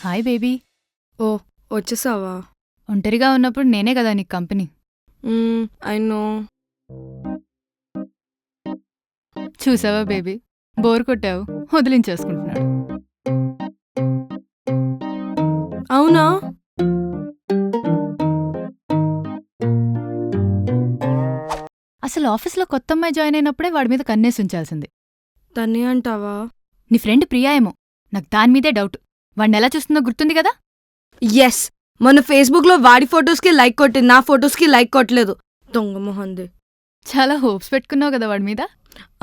Hi baby. ఓ వచ్చేసావా? ఒంటరిగా ఉన్నప్పుడు నేనే కదా నీకు కంపెనీ. I know. చూసావా బేబీ, బోర్ కొట్టావు, వదిలించేసుకుంటున్నాడు. అవునా? అసలు ఆఫీస్లో కొత్త అమ్మాయి జాయిన్ అయినప్పుడే వాడి మీద కన్నేసి ఉంచాల్సింది. తనే అంటావా? నీ ఫ్రెండ్ ప్రియా ఏమో, నాకు దాని మీదే డౌట్. వాడిని ఎలా చూస్తుందో గుర్తుంది కదా? ఎస్, మొన్న ఫేస్బుక్లో వాడి ఫొటోస్కి లైక్ కొట్టింది, నా ఫొటోస్కి లైక్ కొట్టలేదు. దొంగ మొహంది. చాలా హోప్స్ పెట్టుకున్నావు కదా వాడి మీద.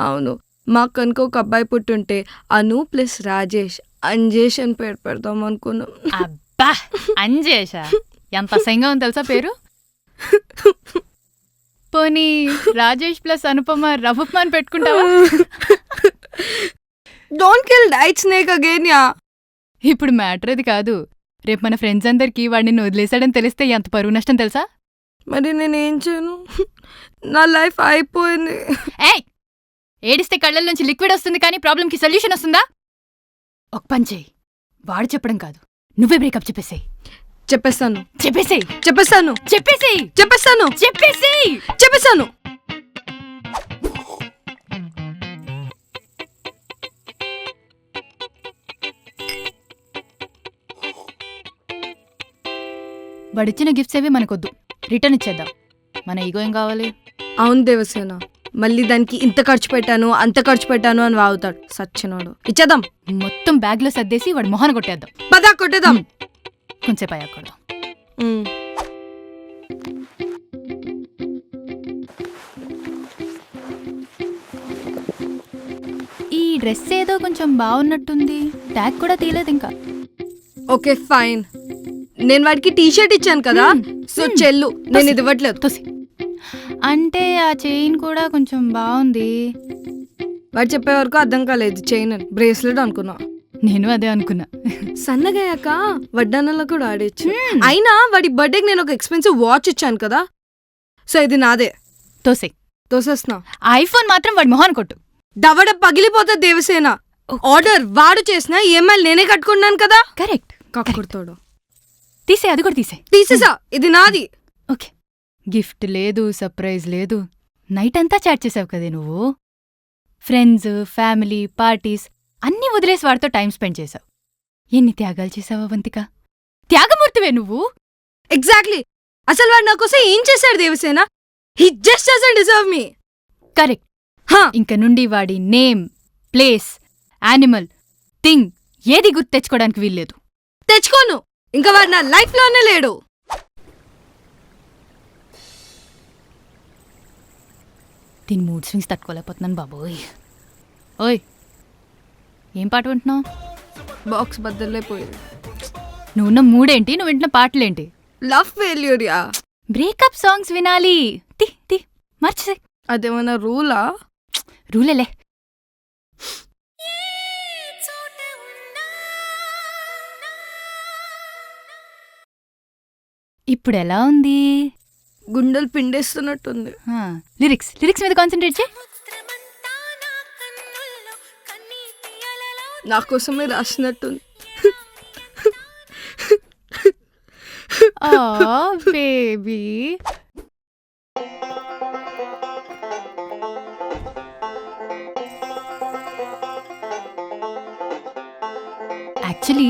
అవును, మాకు కనుక ఒక అబ్బాయి పుట్టుంటే అను ప్లస్ రాజేష్, అంజేష్ అని పేరు పెడదాం అనుకున్నాం. అబ్బా, అంజేషా? ఎంత అసహ్యంగా ఉంది తెలుసా పేరు. పోనీ రాజేష్ ప్లస్ అనుపమ రఘుప్మ అని పెట్టుకుంటావా? Don't kill diet snake again yeah. ఇప్పుడు మ్యాటర్ అది కాదు. రేపు మన ఫ్రెండ్స్ అందరికీ వాడిని వదిలేశాడని తెలిస్తే ఎంత పరువు నష్టం తెలుసా? మరి నేనేం చేయను? నా లైఫ్ అయిపోయింది. ఏయ్, ఏడిస్తే కళ్ళ నుంచి లిక్విడ్ వస్తుంది కానీ ప్రాబ్లంకి సొల్యూషన్ వస్తుందా? ఒక పని చెయ్యి, వాడు చెప్పడం కాదు, నువ్వే బ్రేకప్ చెప్పేసేయ్. చెప్పేస్తాను. చెప్పేసేయ్. చెప్పేస్తాను. చెప్పేసేయ్. చెప్పేస్తాను. చెప్పేసేయ్. చెప్పేస్తాను. వాడిచ్చిన గిఫ్ట్స్ ఏవి మనకొద్దు, రిటర్న్ ఇచ్చేద్దాం. మన ఈగో ఏం కావాలి? అవును దేవసేన, మళ్ళీ దానికి ఇంత ఖర్చు పెట్టాను అంత ఖర్చు పెట్టాను అని వాగుతాడు సచ్చినోడు. ఇచ్చేద్దాం. మొత్తం బ్యాగ్లో సర్దేసి వాడు మొహాన కొట్టేద్దాం. పదా కొట్టేద్దాం. కొంచెంసేపు అయ్యాక కొడదాం. ఈ డ్రెస్ ఏదో కొంచెం బాగున్నట్టుంది, ట్యాగ్ కూడా తీయలేదు ఇంకా. ఓకే ఫైన్, నేను వాడికి టీషర్ట్ ఇచ్చాను కదా, సో చెల్లు నేను ఇది ఇవ్వట్లేదు. తోసి. అంటే ఆ చైన్ కూడా కొంచెం బాగుంది. వాడు చెప్పే వరకు అర్థం కాలేదు. చైన్ బ్రేస్లెట్ అనుకున్నా. నేను అదే అనుకున్నా. సన్నగయ్యాక వడ్డానంలో కూడా ఆడేచ్చు. అయినా వాడి బర్త్డేకి నేను ఒక ఎక్స్పెన్సివ్ వాచ్ ఇచ్చాను కదా, సో ఇది నాదే. తోసేస్తున్నా. ఐఫోన్ మాత్రం వాడి మొహాన్ కొట్టు. దవడ పగిలిపోతుంది దేవసేన. ఆర్డర్ వాడు చేసిన ఈఎంఐలు నేనే కట్టుకున్నాను కదా. కరెక్ట్. కక్కుడుతోడు. తీసే, అది కూడా తీసే. తీసేసా, ఇది నాది. ఓకే, గిఫ్ట్ లేదు, సర్ప్రైజ్ లేదు, నైట్ అంతా చాట్ చేసావు కదే నువ్వు. ఫ్రెండ్స్, ఫ్యామిలీ, పార్టీస్ అన్నీ వదిలేసి వాడితో టైం స్పెండ్ చేశావు. ఎన్ని త్యాగాలు చేసావా వంతిక, త్యాగమూర్తివే నువ్వు. ఎగ్జాక్ట్లీ. అసలు వాడు నా కోసం ఏం చేశాడు Devasena? He just doesn't deserve me. Correct. ఇంక నుండి వాడి నేమ్, ప్లేస్, యానిమల్, థింగ్ ఏది గుర్తు తెచ్చుకోవడానికి వీల్లేదు. తెచ్చుకోను. ఇంకా వాడు నా లైఫ్ లోనే లేడు. దీని మూడ్ స్వింగ్స్ తట్టుకోలేకపోతున్నాను బాబోయ్. ఓయ్, ఏం పాట వింటున్నావు? బాక్స్ బద్దలైపోయింది. నువ్వున్న మూడేంటి, నువ్వు వింటున్న పాటలేంటి? లవ్ ఫెయిల్యూర్ యా. బ్రేకప్ సాంగ్స్ వినాలి. తి మర్చిసే. అదేమన్నా రూలా? రూలేలే. ఇప్పుడు ఎలా ఉంది? గుండెలు పిండేస్తున్నట్టుంది. లిరిక్స్ మీద కాన్సంట్రేట్ చేయి. నా కోసమే రాసినట్టుంది. బేబీ, యాక్చువల్లీ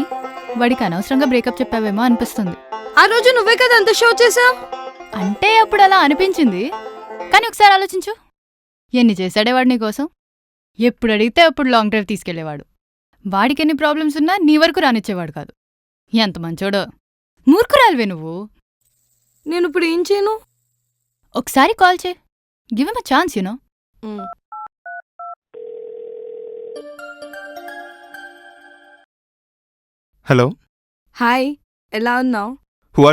వాడికి అనవసరంగా బ్రేకప్ చెప్పావేమో అనిపిస్తుంది. ఆ రోజు నువ్వే కదా అంత షో చేసావు. అంటే అప్పుడు అలా అనిపించింది, కానీ ఒకసారి ఆలోచించు. ఎన్ని చేశాడే వాడు నీకోసం. ఎప్పుడు అడిగితే అప్పుడు లాంగ్ డ్రైవ్ తీసుకెళ్లేవాడు. వాడికి ఎన్ని ప్రాబ్లమ్స్ ఉన్నా నీ వరకు రానిచ్చేవాడు కాదు. ఎంత మంచోడో. మూర్ఖురాలివే నువ్వు. నేను ఇప్పుడు ఏం చేయను? ఒకసారి కాల్ చే, give him a chance you know. Hello. Hi, ఎలా ఉన్నావు? హూ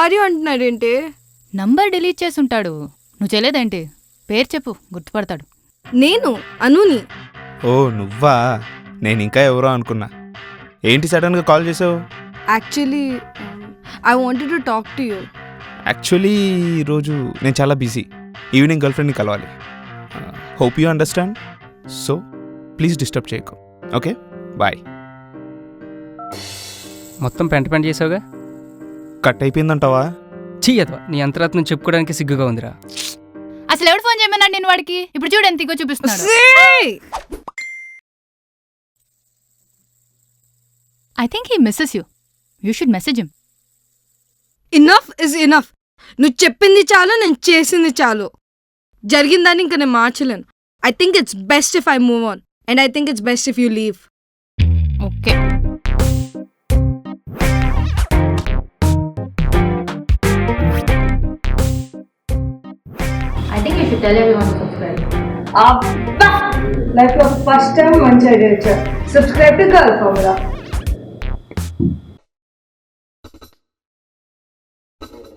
ఆర్ యూ అంటున్నాడేంటి? నంబర్ డిలీట్ చేసుంటాడు. నువ్వు చేయలేదేంటి? పేరు చెప్పు, గుర్తుపడతాడు. నేను అనుని. ఓ నువ్వా? నేను ఇంకా ఎవరో అనుకున్నా. ఏంటి సడన్గా కాల్ చేసావు? Actually I wanted to talk to you. Actually ఈరోజు నేను చాలా బిజీ. ఈవినింగ్ గర్ల్ ఫ్రెండ్ని కలవాలి. Hope you understand. So please disturb చేయకు. Okay, bye. మొత్తం పెంట చేసావుగా. కట్ అయిపోయిందంటావా? చెయ్యదు, నీ అంతరాత్మ చెప్పుకోవడానికి సిగ్గుగా ఉందిరా. అసలు ఎవడు ఫోన్ చేయమన్నాడు నేను వాడికి? ఇప్పుడు చూడు ఎంత ఇగో చూపిస్తున్నాడు. I think he misses you. You should message him. Enough is enough. నువ్వు చెప్పింది చాలు, నేను చేసింది చాలు. జరిగిందాన్ని ఇంకా నేను మార్చలేను. I think it's best if I move on and I think it's best if you leave. Okay. I think you should tell everyone to subscribe. Life లో ఫస్ట్ టైం మంచి ఐడియా ఇచ్చా. Subscribe to girl formula.